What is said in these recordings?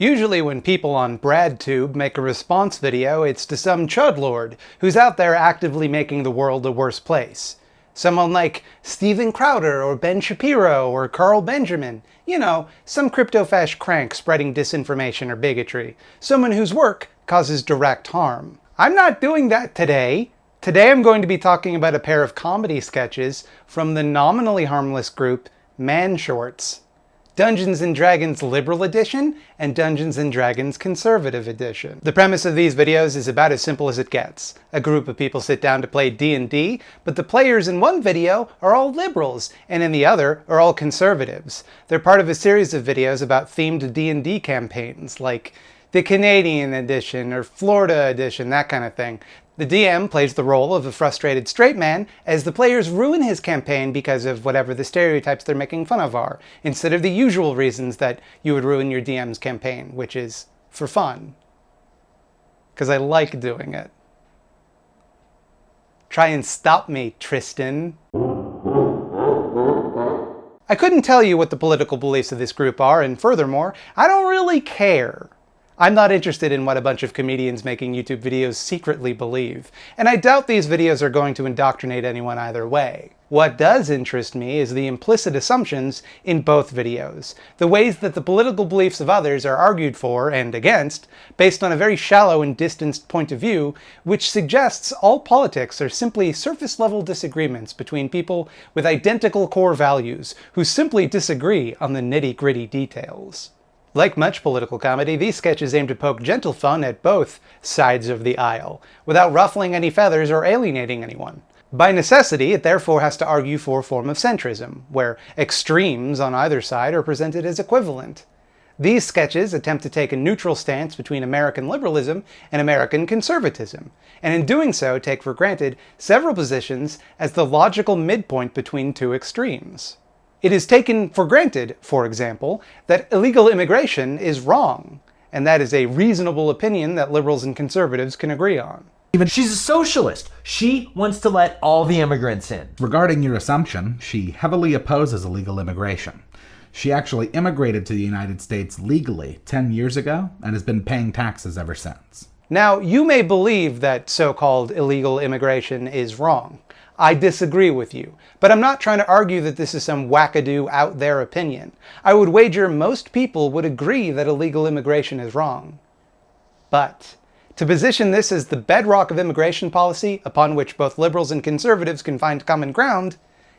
Usually when people on BradTube make a response video, it's to some chudlord who's out there actively making the world a worse place. Someone like Steven Crowder or Ben Shapiro or Carl Benjamin. You know, some crypto-fash crank spreading disinformation or bigotry. Someone whose work causes direct harm. I'm not doing that today. Today I'm going to be talking about a pair of comedy sketches from the nominally harmless group Man Shorts. Dungeons & Dragons Liberal Edition and Dungeons & Dragons Conservative Edition. The premise of these videos is about as simple as it gets. A group of people sit down to play D&D, but the players in one video are all liberals, and in the other are all conservatives. They're part of a series of videos about themed D&D campaigns, like the Canadian edition or Florida edition, that kind of thing. The DM plays the role of a frustrated straight man as the players ruin his campaign because of whatever the stereotypes they're making fun of are, instead of the usual reasons that you would ruin your DM's campaign, which is for fun. Because I like doing it. Try and stop me, Tristan. I couldn't tell you what the political beliefs of this group are, and furthermore, I don't really care. I'm not interested in what a bunch of comedians making YouTube videos secretly believe, and I doubt these videos are going to indoctrinate anyone either way. What does interest me is the implicit assumptions in both videos, the ways that the political beliefs of others are argued for and against, based on a very shallow and distanced point of view, which suggests all politics are simply surface-level disagreements between people with identical core values who simply disagree on the nitty-gritty details. Like much political comedy, these sketches aim to poke gentle fun at both sides of the aisle, without ruffling any feathers or alienating anyone. By necessity, it therefore has to argue for a form of centrism, where extremes on either side are presented as equivalent. These sketches attempt to take a neutral stance between American liberalism and American conservatism, and in doing so take for granted several positions as the logical midpoint between two extremes. It is taken for granted, for example, that illegal immigration is wrong, and that is a reasonable opinion that liberals and conservatives can agree on. She's a socialist. She wants to let all the immigrants in. Regarding your assumption, she heavily opposes illegal immigration. She actually immigrated to the United States legally 10 years ago and has been paying taxes ever since. Now, you may believe that so-called illegal immigration is wrong. I disagree with you, but I'm not trying to argue that this is some wackadoo out there opinion. I would wager most people would agree that illegal immigration is wrong. But to position this as the bedrock of immigration policy, upon which both liberals and conservatives can find common ground,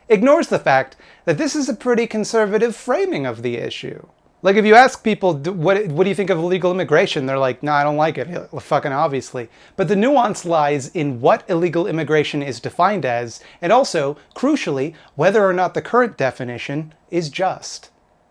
ignores the fact that this is a pretty conservative framing of the issue. Like, if you ask people, what do you think of illegal immigration? They're like, no, I don't like it, fucking obviously. But the nuance lies in what illegal immigration is defined as, and also, crucially, whether or not the current definition is just.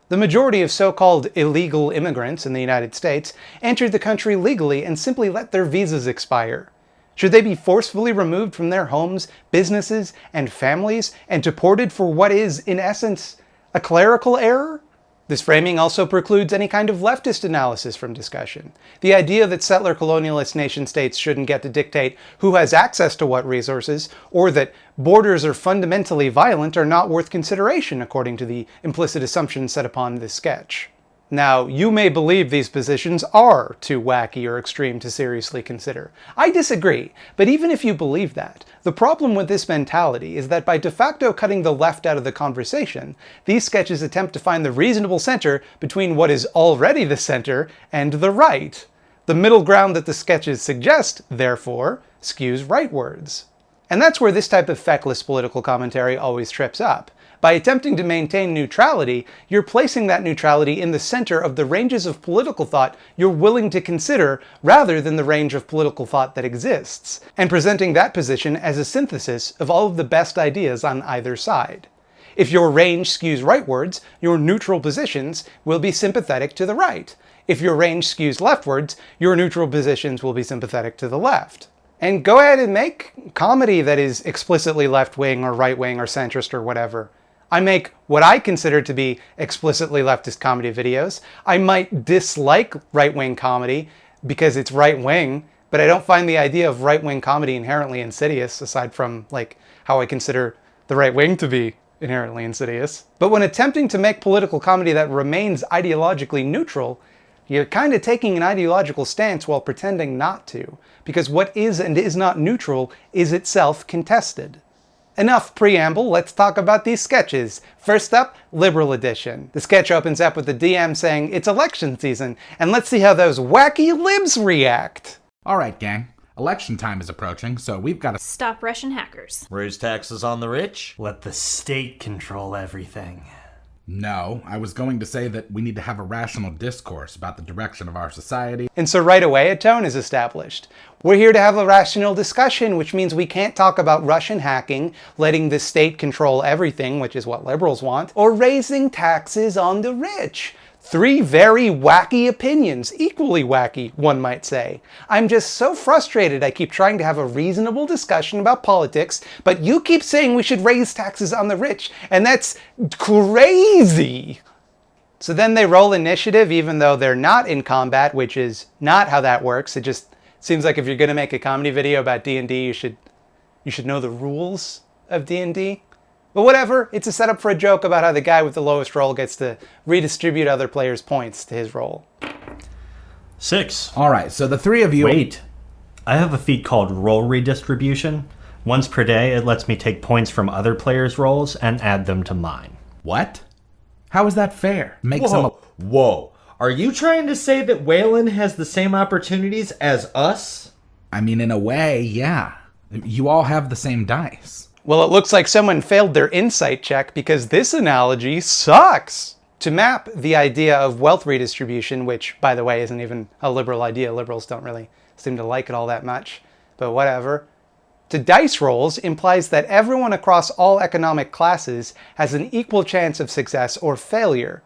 The majority of so-called illegal immigrants in the United States entered the country legally and simply let their visas expire. Should they be forcefully removed from their homes, businesses, and families, and deported for what is, in essence, a clerical error? This framing also precludes any kind of leftist analysis from discussion. The idea that settler colonialist nation-states shouldn't get to dictate who has access to what resources, or that borders are fundamentally violent, are not worth consideration according to the implicit assumptions set upon this sketch. Now, you may believe these positions are too wacky or extreme to seriously consider. I disagree, but even if you believe that, the problem with this mentality is that by de facto cutting the left out of the conversation, these sketches attempt to find the reasonable center between what is already the center and the right. The middle ground that the sketches suggest, therefore, skews rightwards. And that's where this type of feckless political commentary always trips up. By attempting to maintain neutrality, you're placing that neutrality in the center of the ranges of political thought you're willing to consider rather than the range of political thought that exists, and presenting that position as a synthesis of all of the best ideas on either side. If your range skews rightwards, your neutral positions will be sympathetic to the right. If your range skews leftwards, your neutral positions will be sympathetic to the left. And go ahead and make comedy that is explicitly left-wing or right-wing or centrist or whatever. I make what I consider to be explicitly leftist comedy videos. I might dislike right-wing comedy because it's right-wing, but I don't find the idea of right-wing comedy inherently insidious, aside from, like, how I consider the right wing to be inherently insidious. But when attempting to make political comedy that remains ideologically neutral, You're kind of taking an ideological stance while pretending not to, because what is and is not neutral is itself contested. Enough preamble, let's talk about these sketches. First up, Liberal Edition. The sketch opens up with the DM saying it's election season, and let's see how those wacky libs react. Alright, gang. Election time is approaching, so we've got to Stop Russian hackers. Raise taxes on the rich. Let the state control everything. No, I was going to say that we need to have a rational discourse about the direction of our society. And so right away, a tone is established. We're here to have a rational discussion, which means we can't talk about Russian hacking, letting the state control everything, which is what liberals want, or raising taxes on the rich. Three very wacky opinions, equally wacky, one might say. I'm just so frustrated I keep trying to have a reasonable discussion about politics, but you keep saying we should raise taxes on the rich, and that's crazy! So then they roll initiative even though they're not in combat, which is not how that works. It just seems like if you're going to make a comedy video about D&D, you should know the rules of D&D. But whatever, it's a setup for a joke about how the guy with the lowest roll gets to redistribute other players' points to his roll. 6. Alright, so the three of you... Wait. I have a feat called roll redistribution. Once per day, it lets me take points from other players' rolls and add them to mine. What? How is that fair? Makes them... Whoa. Are you trying to say that Waylon has the same opportunities as us? I mean, in a way, yeah. You all have the same dice. Well, it looks like someone failed their insight check because this analogy sucks. To map the idea of wealth redistribution, which, by the way, isn't even a liberal idea. Liberals don't really seem to like it all that much, but whatever. To dice rolls implies that everyone across all economic classes has an equal chance of success or failure.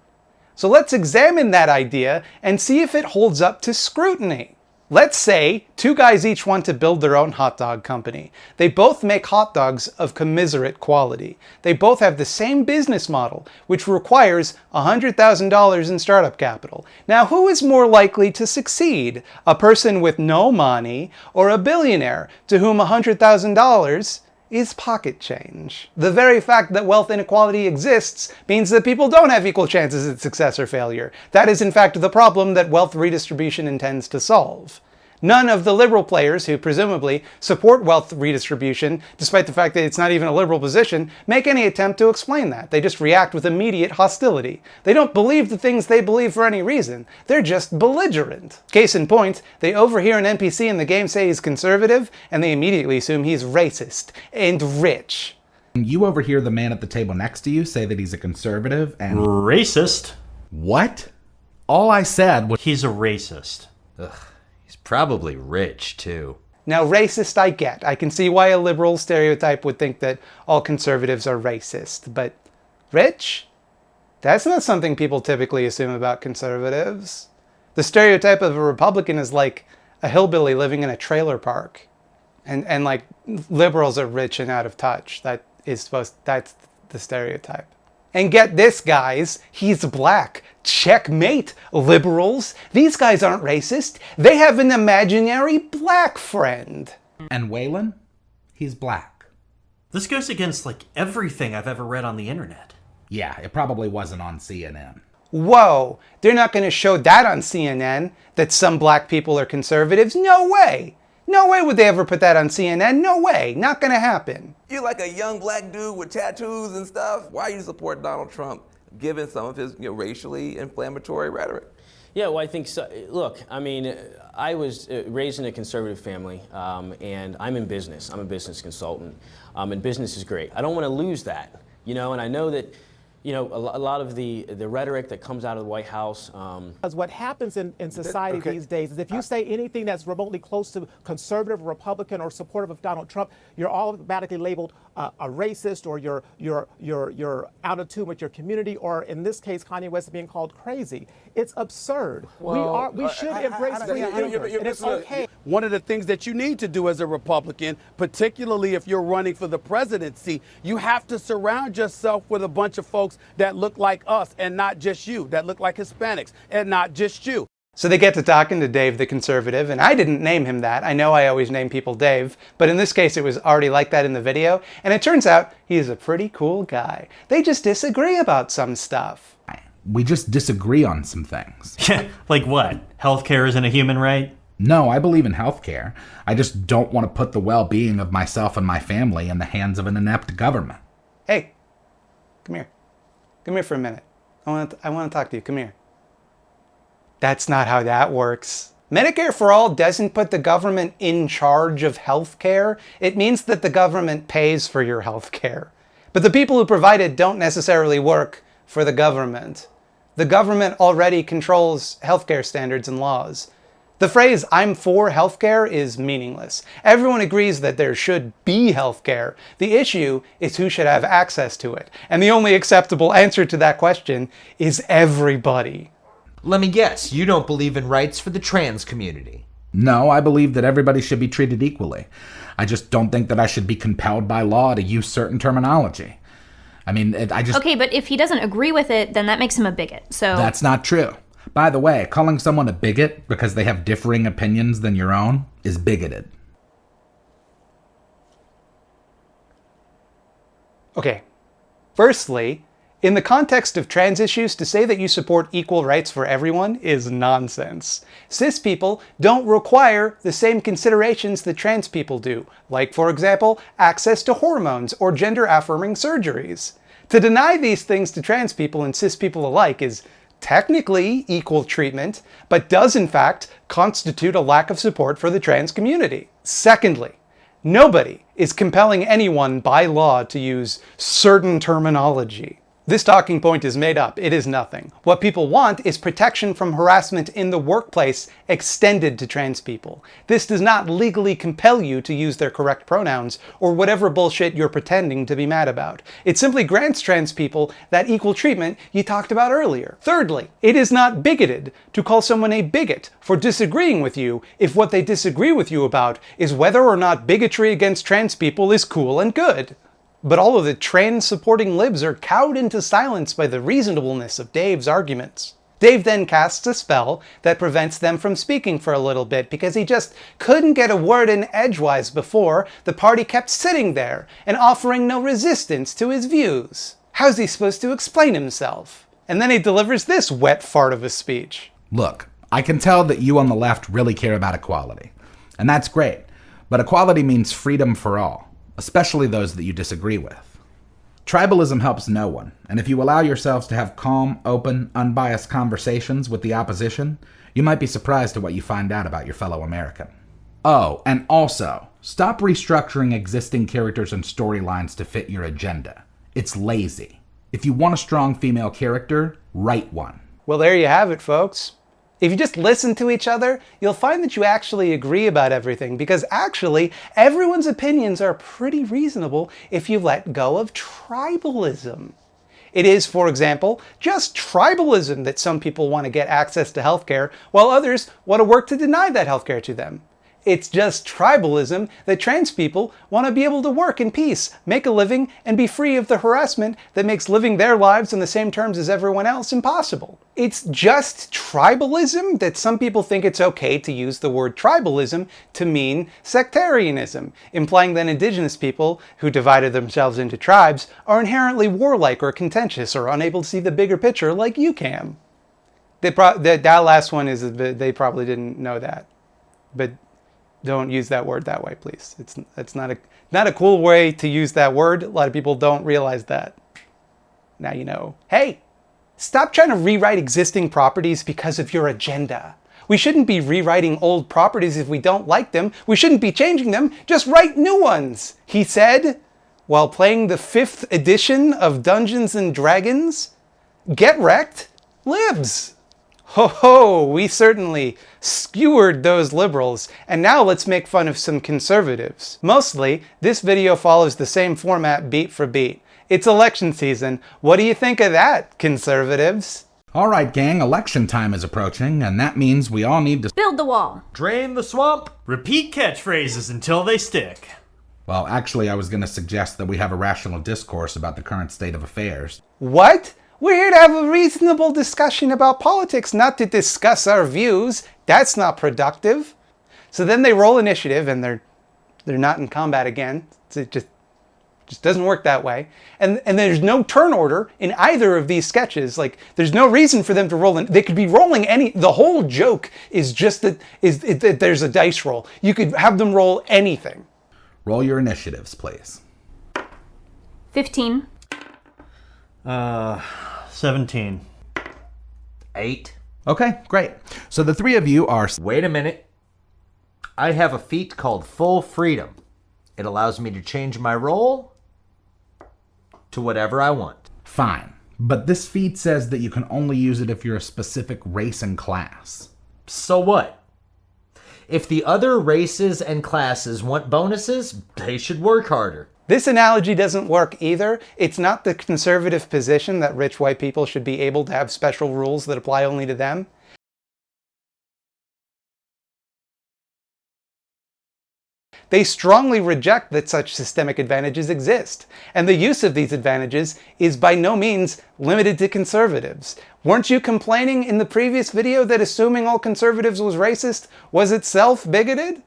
So let's examine that idea and see if it holds up to scrutiny. Let's say two guys each want to build their own hot dog company. They both make hot dogs of commiserate quality. They both have the same business model, which requires $100,000 in startup capital. Now, who is more likely to succeed? A person with no money or a billionaire to whom $100,000 is pocket change? The very fact that wealth inequality exists means that people don't have equal chances at success or failure. That is in fact the problem that wealth redistribution intends to solve. None of the liberal players who presumably support wealth redistribution, despite the fact that it's not even a liberal position, make any attempt to explain that. They just react with immediate hostility. They don't believe the things they believe for any reason. They're just belligerent. Case in point, they overhear an NPC in the game say he's conservative, and they immediately assume he's racist and rich. You overhear the man at the table next to you say that he's a conservative and... Racist? What? All I said was... He's a racist. Ugh. He's probably rich, too. Now, racist I get. I can see why a liberal stereotype would think that all conservatives are racist. But rich? That's not something people typically assume about conservatives. The stereotype of a Republican is like a hillbilly living in a trailer park. And like, liberals are rich and out of touch. That's the stereotype. And get this, guys, he's black. Checkmate, liberals. These guys aren't racist. They have an imaginary black friend. And Waylon? He's black. This goes against, like, everything I've ever read on the internet. Yeah, it probably wasn't on CNN. Whoa, they're not going to show that on CNN, that some black people are conservatives? No way. No way would they ever put that on CNN. No way. Not going to happen. You're like a young black dude with tattoos and stuff. Why you support Donald Trump, given some of his racially inflammatory rhetoric? Yeah, well, I think so. Look, I mean, I was raised in a conservative family, and I'm in business. I'm a business consultant, and business is great. I don't want to lose that, and I know that, a lot of the rhetoric that comes out of the White House. Because what happens in society these days is if you say anything that's remotely close to conservative, Republican, or supportive of Donald Trump, you're automatically labeled a racist, or you're out of tune with your community, or in this case, Kanye West is being called crazy. It's absurd. We should embrace free thinking, and it's okay. One of the things that you need to do as a Republican, particularly if you're running for the presidency, you have to surround yourself with a bunch of folks that look like us and not just you, that look like Hispanics and not just you. So they get to talking to Dave the conservative, and I didn't name him that. I know I always name people Dave, but in this case it was already like that in the video, and it turns out he is a pretty cool guy. They just disagree about some stuff. We just disagree on some things. Like what? Healthcare isn't a human right? No, I believe in healthcare. I just don't want to put the well-being of myself and my family in the hands of an inept government. Hey, come here. Come here for a minute. I want to talk to you. Come here. That's not how that works. Medicare for All doesn't put the government in charge of healthcare. It means that the government pays for your healthcare. But the people who provide it don't necessarily work for the government. The government already controls healthcare standards and laws. The phrase, "I'm for healthcare," is meaningless. Everyone agrees that there should be healthcare. The issue is who should have access to it. And the only acceptable answer to that question is everybody. Let me guess, you don't believe in rights for the trans community. No, I believe that everybody should be treated equally. I just don't think that I should be compelled by law to use certain terminology. I mean, Okay, but if he doesn't agree with it, then that makes him a bigot, so... That's not true. By the way, calling someone a bigot because they have differing opinions than your own is bigoted. Okay, firstly, in the context of trans issues, to say that you support equal rights for everyone is nonsense. Cis people don't require the same considerations that trans people do, like, for example, access to hormones or gender-affirming surgeries. To deny these things to trans people and cis people alike is technically equal treatment, but does in fact constitute a lack of support for the trans community. Secondly, nobody is compelling anyone by law to use certain terminology. This talking point is made up. It is nothing. What people want is protection from harassment in the workplace extended to trans people. This does not legally compel you to use their correct pronouns or whatever bullshit you're pretending to be mad about. It simply grants trans people that equal treatment you talked about earlier. Thirdly, it is not bigoted to call someone a bigot for disagreeing with you if what they disagree with you about is whether or not bigotry against trans people is cool and good. But all of the trans-supporting libs are cowed into silence by the reasonableness of Dave's arguments. Dave then casts a spell that prevents them from speaking for a little bit because he just couldn't get a word in edgewise before the party kept sitting there and offering no resistance to his views. How's he supposed to explain himself? And then he delivers this wet fart of a speech. Look, I can tell that you on the left really care about equality. And that's great. But equality means freedom for all, especially those that you disagree with. Tribalism helps no one, and if you allow yourselves to have calm, open, unbiased conversations with the opposition, you might be surprised at what you find out about your fellow American. Oh, and also, stop restructuring existing characters and storylines to fit your agenda. It's lazy. If you want a strong female character, write one. Well, there you have it, folks. If you just listen to each other, you'll find that you actually agree about everything, because actually, everyone's opinions are pretty reasonable if you let go of tribalism. It is, for example, just tribalism that some people want to get access to healthcare, while others want to work to deny that healthcare to them. It's just tribalism that trans people want to be able to work in peace, make a living, and be free of the harassment that makes living their lives on the same terms as everyone else impossible. It's just tribalism that some people think it's okay to use the word tribalism to mean sectarianism, implying that indigenous people who divided themselves into tribes are inherently warlike or contentious or unable to see the bigger picture like you can. That last one is, they probably didn't know that. But don't use that word that way, please. It's not a cool way to use that word. A lot of people don't realize that. Now you know. Hey, stop trying to rewrite existing properties because of your agenda. We shouldn't be rewriting old properties if we don't like them. We shouldn't be changing them. Just write new ones, he said, while playing the 5th edition of Dungeons and Dragons. Get wrecked, libs. Ho ho, we certainly skewered those liberals, and now let's make fun of some conservatives. Mostly, this video follows the same format beat for beat. It's election season. What do you think of that, conservatives? All right, gang, election time is approaching, and that means we all need to Build the wall. Drain the swamp. Repeat catchphrases until they stick. Well, actually, I was going to suggest that we have a rational discourse about the current state of affairs. What? We're here to have a reasonable discussion about politics, not to discuss our views. That's not productive. So then they roll initiative and they're not in combat again. So just Just doesn't work that way. And there's no turn order in either of these sketches. Like, there's no reason for them to roll in. They could be rolling any, the whole joke is just that there's a dice roll. You could have them roll anything. Roll your initiatives, please. 15. 17. 8. Okay, great. So the three of you are... Wait a minute. I have a feat called Full Freedom. It allows me to change my role to whatever I want. Fine. But this feat says that you can only use it if you're a specific race and class. So what? If the other races and classes want bonuses, they should work harder. This analogy doesn't work either. It's not the conservative position that rich white people should be able to have special rules that apply only to them. They strongly reject that such systemic advantages exist, and the use of these advantages is by no means limited to conservatives. Weren't you complaining in the previous video that assuming all conservatives was racist was itself bigoted?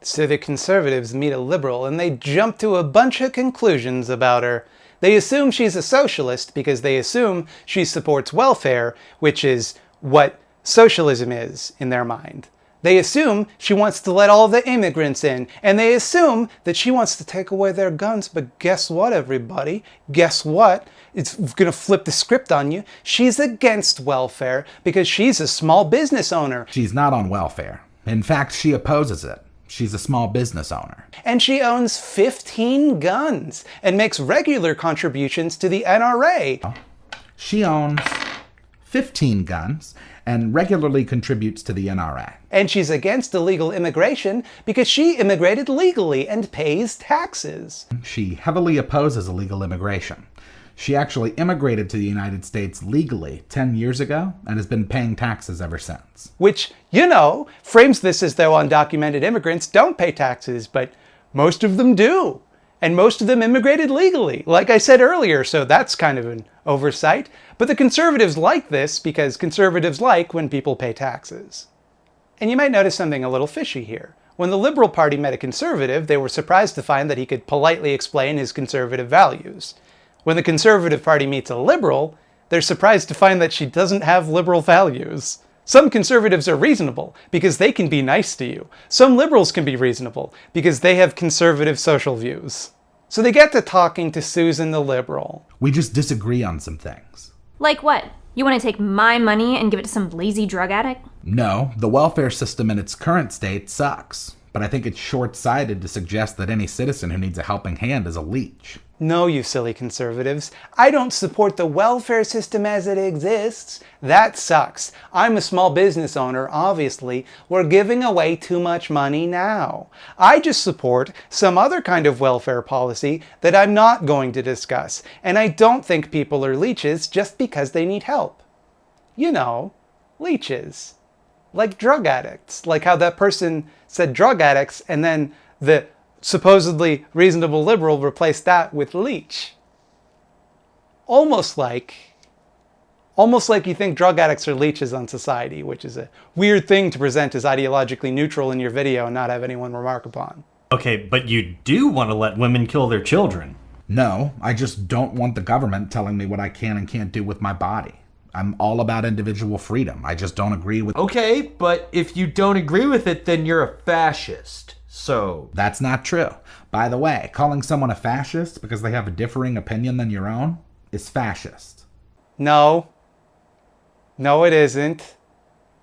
Civic conservatives meet a liberal and they jump to a bunch of conclusions about her. They assume she's a socialist because they assume she supports welfare, which is what socialism is in their mind. They assume she wants to let all the immigrants in, and they assume that she wants to take away their guns. But guess what, everybody? Guess what? It's gonna flip the script on you. She's against welfare because she's a small business owner. She's not on welfare. In fact, she opposes it. She's a small business owner. And she owns 15 guns and makes regular contributions to the NRA. She owns 15 guns and regularly contributes to the NRA. And she's against illegal immigration because she immigrated legally and pays taxes. She heavily opposes illegal immigration. She actually immigrated to the United States legally 10 years ago and has been paying taxes ever since. Which, you know, frames this as though undocumented immigrants don't pay taxes, but most of them do. And most of them immigrated legally, like I said earlier, so that's kind of an oversight. But the conservatives like this because conservatives like when people pay taxes. And you might notice something a little fishy here. When the Liberal Party met a conservative, they were surprised to find that he could politely explain his conservative values. When the Conservative Party meets a liberal, they're surprised to find that she doesn't have liberal values. Some conservatives are reasonable because they can be nice to you. Some liberals can be reasonable because they have conservative social views. So they get to talking to Susan the liberal. We just disagree on some things. Like what? You want to take my money and give it to some lazy drug addict? No, the welfare system in its current state sucks. But I think it's short-sighted to suggest that any citizen who needs a helping hand is a leech. No, you silly conservatives. I don't support the welfare system as it exists. That sucks. I'm a small business owner, obviously. We're giving away too much money now. I just support some other kind of welfare policy that I'm not going to discuss. And I don't think people are leeches just because they need help. You know, leeches. Like drug addicts. Like how that person said drug addicts and then the supposedly reasonable liberal replaced that with leech. Almost like you think drug addicts are leeches on society, which is a weird thing to present as ideologically neutral in your video and not have anyone remark upon. Okay, but you do want to let women kill their children. No, I just don't want the government telling me what I can and can't do with my body. I'm all about individual freedom. I just don't agree with... Okay, but if you don't agree with it, then you're a fascist. So... That's not true. By the way, calling someone a fascist because they have a differing opinion than your own is fascist. No. No, it isn't.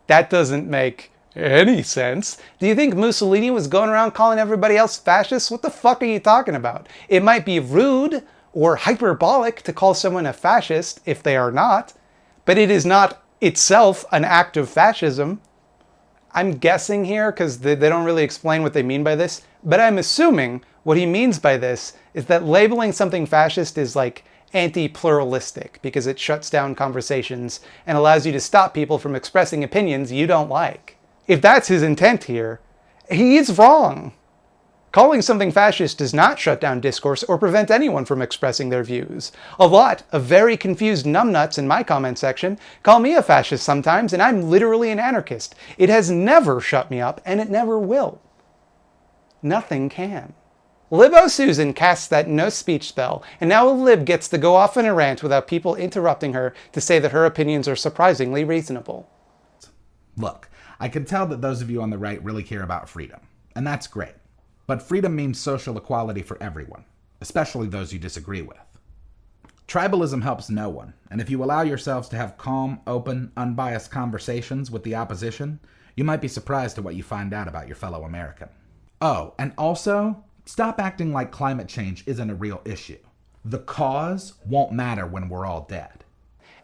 That doesn't make any sense. Do you think Mussolini was going around calling everybody else fascists? What the fuck are you talking about? It might be rude or hyperbolic to call someone a fascist if they are not, but it is not itself an act of fascism. I'm guessing here because they don't really explain what they mean by this, but I'm assuming what he means by this is that labeling something fascist is like anti-pluralistic because it shuts down conversations and allows you to stop people from expressing opinions you don't like. If that's his intent here, he is wrong. Calling something fascist does not shut down discourse or prevent anyone from expressing their views. A lot of very confused numbnuts in my comment section call me a fascist sometimes, and I'm literally an anarchist. It has never shut me up, and it never will. Nothing can. Libo Susan casts that no speech spell, and now a lib gets to go off in a rant without people interrupting her to say that her opinions are surprisingly reasonable. Look, I can tell that those of you on the right really care about freedom, and that's great. But freedom means social equality for everyone, especially those you disagree with. Tribalism helps no one, and if you allow yourselves to have calm, open, unbiased conversations with the opposition, you might be surprised at what you find out about your fellow American. Oh, and also, stop acting like climate change isn't a real issue. The cause won't matter when we're all dead.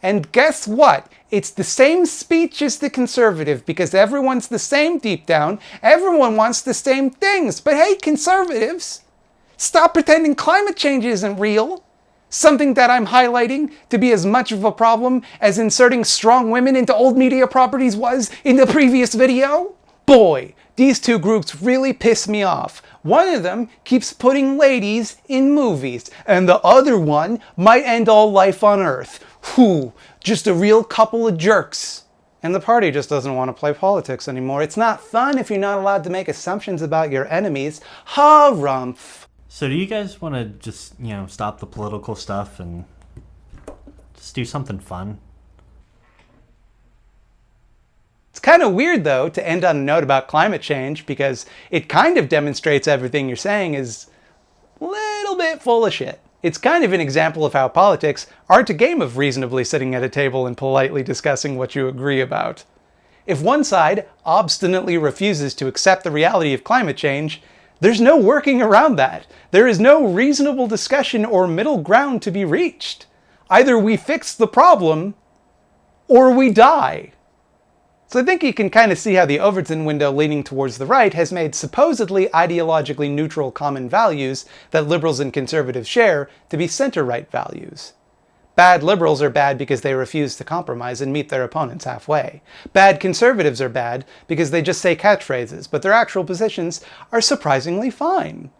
And guess what? It's the same speech as the conservative, because everyone's the same deep down. Everyone wants the same things. But hey, conservatives, stop pretending climate change isn't real. Something that I'm highlighting to be as much of a problem as inserting strong women into old media properties was in the previous video? Boy, these two groups really piss me off. One of them keeps putting ladies in movies, and the other one might end all life on Earth. Whew, just a real couple of jerks. And the party just doesn't want to play politics anymore. It's not fun if you're not allowed to make assumptions about your enemies. Harumph. So do you guys want to just, stop the political stuff and just do something fun? It's kind of weird, though, to end on a note about climate change, because it kind of demonstrates everything you're saying is a little bit full of shit. It's kind of an example of how politics aren't a game of reasonably sitting at a table and politely discussing what you agree about. If one side obstinately refuses to accept the reality of climate change, there's no working around that. There is no reasonable discussion or middle ground to be reached. Either we fix the problem, or we die. So I think you can kind of see how the Overton window leaning towards the right has made supposedly ideologically neutral common values that liberals and conservatives share to be center-right values. Bad liberals are bad because they refuse to compromise and meet their opponents halfway. Bad conservatives are bad because they just say catchphrases, but their actual positions are surprisingly fine.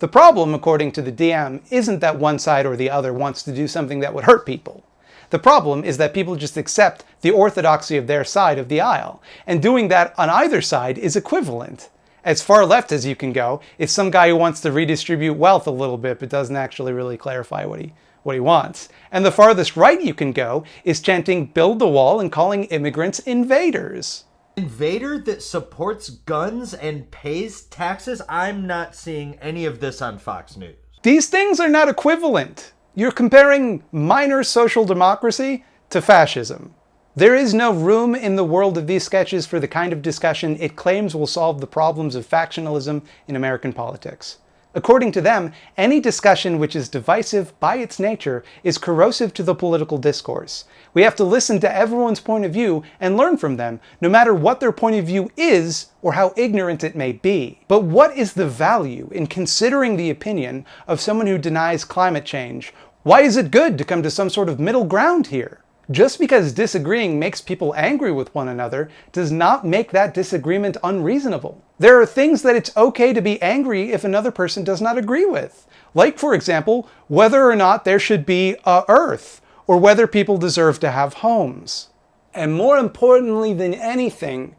The problem, according to the DM, isn't that one side or the other wants to do something that would hurt people. The problem is that people just accept the orthodoxy of their side of the aisle, and doing that on either side is equivalent. As far left as you can go is some guy who wants to redistribute wealth a little bit but doesn't actually really clarify what he wants. And the farthest right you can go is chanting "build the wall" and calling immigrants invaders. Invader that supports guns and pays taxes? I'm not seeing any of this on Fox News. These things are not equivalent. You're comparing minor social democracy to fascism. There is no room in the world of these sketches for the kind of discussion it claims will solve the problems of factionalism in American politics. According to them, any discussion which is divisive by its nature is corrosive to the political discourse. We have to listen to everyone's point of view and learn from them, no matter what their point of view is or how ignorant it may be. But what is the value in considering the opinion of someone who denies climate change? Why is it good to come to some sort of middle ground here? Just because disagreeing makes people angry with one another does not make that disagreement unreasonable. There are things that it's okay to be angry if another person does not agree with. Like, for example, whether or not there should be a Earth, or whether people deserve to have homes. And more importantly than anything,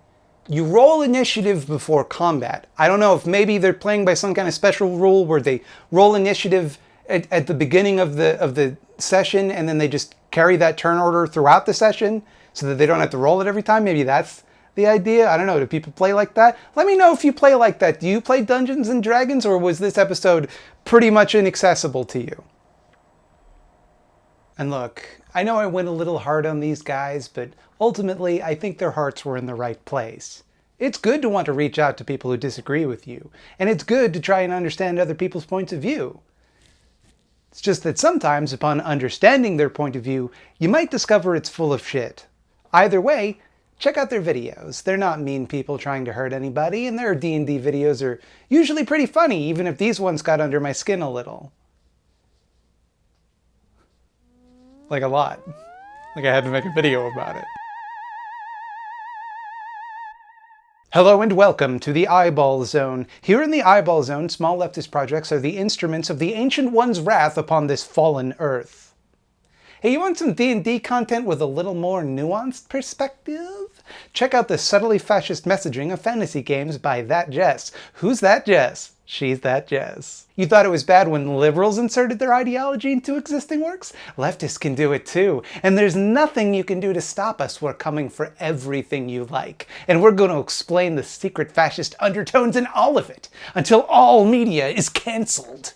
you roll initiative before combat. I don't know if maybe they're playing by some kind of special rule where they roll initiative at the beginning of the session and then they just carry that turn order throughout the session so that they don't have to roll it every time. Maybe that's the idea. I don't know. Do people play like that? Let me know if you play like that. Do you play Dungeons and Dragons, or was this episode pretty much inaccessible to you? And look, I know I went a little hard on these guys, but ultimately I think their hearts were in the right place. It's good to want to reach out to people who disagree with you, and it's good to try and understand other people's points of view. It's just that sometimes, upon understanding their point of view, you might discover it's full of shit. Either way, check out their videos. They're not mean people trying to hurt anybody, and their D&D videos are usually pretty funny, even if these ones got under my skin a little. Like a lot. Like I had to make a video about it. Hello and welcome to the Eyeball Zone. Here in the Eyeball Zone, small leftist projects are the instruments of the Ancient One's wrath upon this fallen Earth. Hey, you want some D&D content with a little more nuanced perspective? Check out the subtly fascist messaging of fantasy games by That Jess. Who's That Jess? She's that Jez. You thought it was bad when liberals inserted their ideology into existing works? Leftists can do it too. And there's nothing you can do to stop us. We're coming for everything you like. And we're going to explain the secret fascist undertones in all of it until all media is cancelled.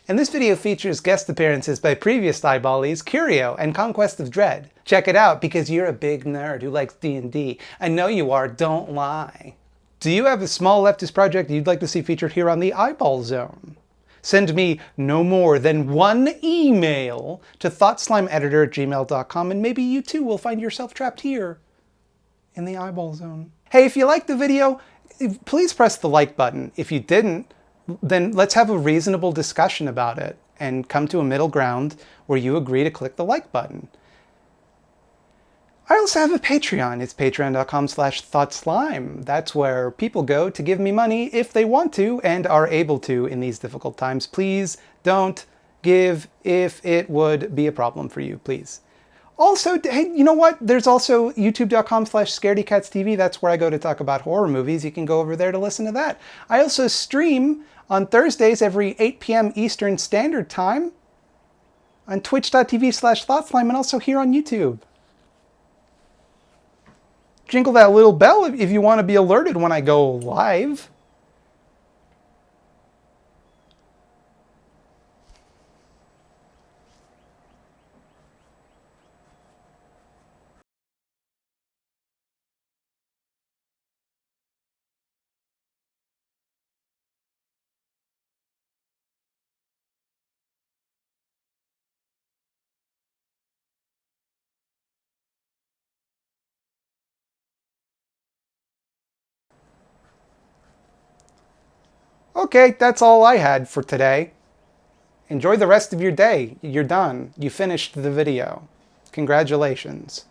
And this video features guest appearances by previous eyeballies, Curio and Conquest of Dread. Check it out because you're a big nerd who likes D&D. I know you are, don't lie. Do you have a small leftist project you'd like to see featured here on the Eyeball Zone? Send me no more than one email to thoughtslimeeditor@gmail.com and maybe you too will find yourself trapped here in the Eyeball Zone. Hey, if you liked the video, please press the like button. If you didn't, then let's have a reasonable discussion about it and come to a middle ground where you agree to click the like button. I also have a Patreon. It's patreon.com/thoughtslime. That's where people go to give me money if they want to and are able to in these difficult times. Please don't give if it would be a problem for you, please. Also, hey, you know what? There's also youtube.com/Scaredy Cats TV. That's where I go to talk about horror movies. You can go over there to listen to that. I also stream on Thursdays every 8 p.m. Eastern Standard Time on twitch.tv/thoughtslime and also here on YouTube. Jingle that little bell if you want to be alerted when I go live. Okay, that's all I had for today. Enjoy the rest of your day. You're done. You finished the video. Congratulations.